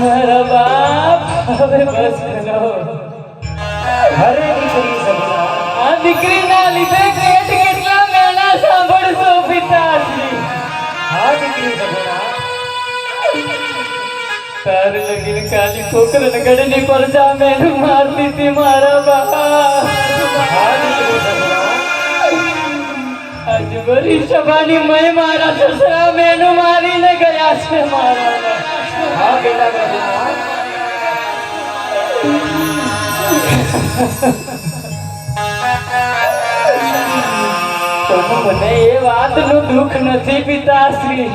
મારા બાપ હવે બસ કરો. અરે દીકરી સગુણા, આ દીકરીના લીધે કેટલા મેણા સાંભળશો પિતાશ્રી. હા દીકરી સગુણા, તાર લગીન કાલી છોકરાને ગળની પરજા મેનું મારતી હતી મારા બાપ. હા દીકરી સગુણા, આજ બરી સભાની મય મારા સસરા મેનું મારીને ગયા છે મારા બાપ. હા બેટા સગુણા, પણ મને એ વાતનું દુઃખ નથી પિતાશ્રી.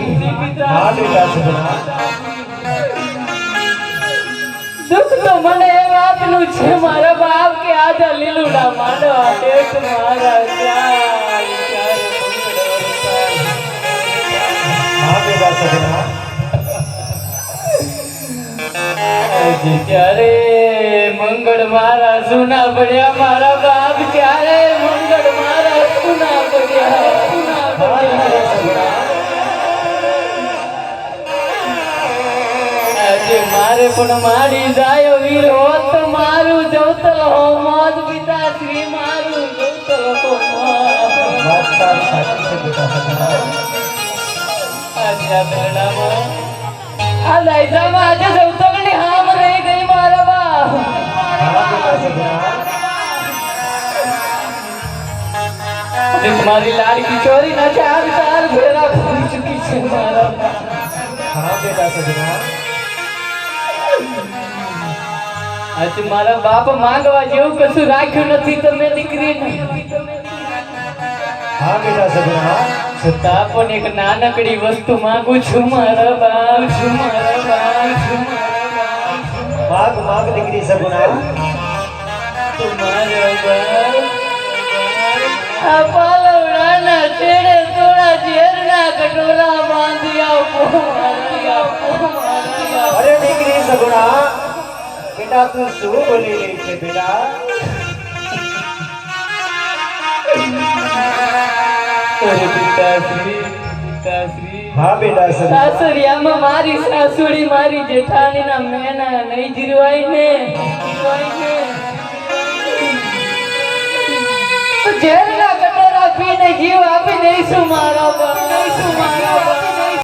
હા બેટા સગુણા, દુઃખ તો મને એ વાતનું છે મારા બાપ કે આજે લીલુડા માંડવા ટેક મારા ચાર હા બેટા સગુણા, આજે ક્યારે મંગળ મારા સુના પડ્યા મારા બાપ, ક્યારે મંગળ મારા સુના પડ્યા સુના હા દીકરી પડ્યા. સગુણા, આજે મારે પણ માડી જાય વીર હોત તો મારું જવતલ હો મોત પિતાશ્રી, મારું જવતલ હો મોત. વાત તારી સાચી છે બેટા સગુણા, આજે આ મેળામાં આ લાયજામાં આજે જવતલની હામ રહી ગઈ મારા બાપ. હા બેટા સગુણા, આજે મારી લાડકી ચોરીના ચાર ફેરા ફરી ચૂકી છે મારા બાપ. હા બેટા સગુણા, આજે મારા બાપ માંગવા જેવું કશું રાખ્યું નથી તમે દીકરીને. હા બેટા સગુણા, છતાં પણ એક નાનકડી વસ્તુ માંગુ છું મારા બાપ, છું મારા બાપ, છું મારા બાપ. માગ માગ દીકરી સગુણા, તું મારા બાપ. આ પાલવડાના છેડે થોડા ઝેરના કટોરા બાંધી આપો મારી આપો મારી આપો. અરે દીકરી સગુણા, બેટા તું શું બોલી રહી છે બેટા? અરે પિતાશ્રી, પિતાશ્રી. હા બેટા સગુણા, સાસરિયામાં મારી સાસુડી મારી જેઠાણીના મેના નહીં જીરવાય ને, જીરવાય ને. તો ઝેર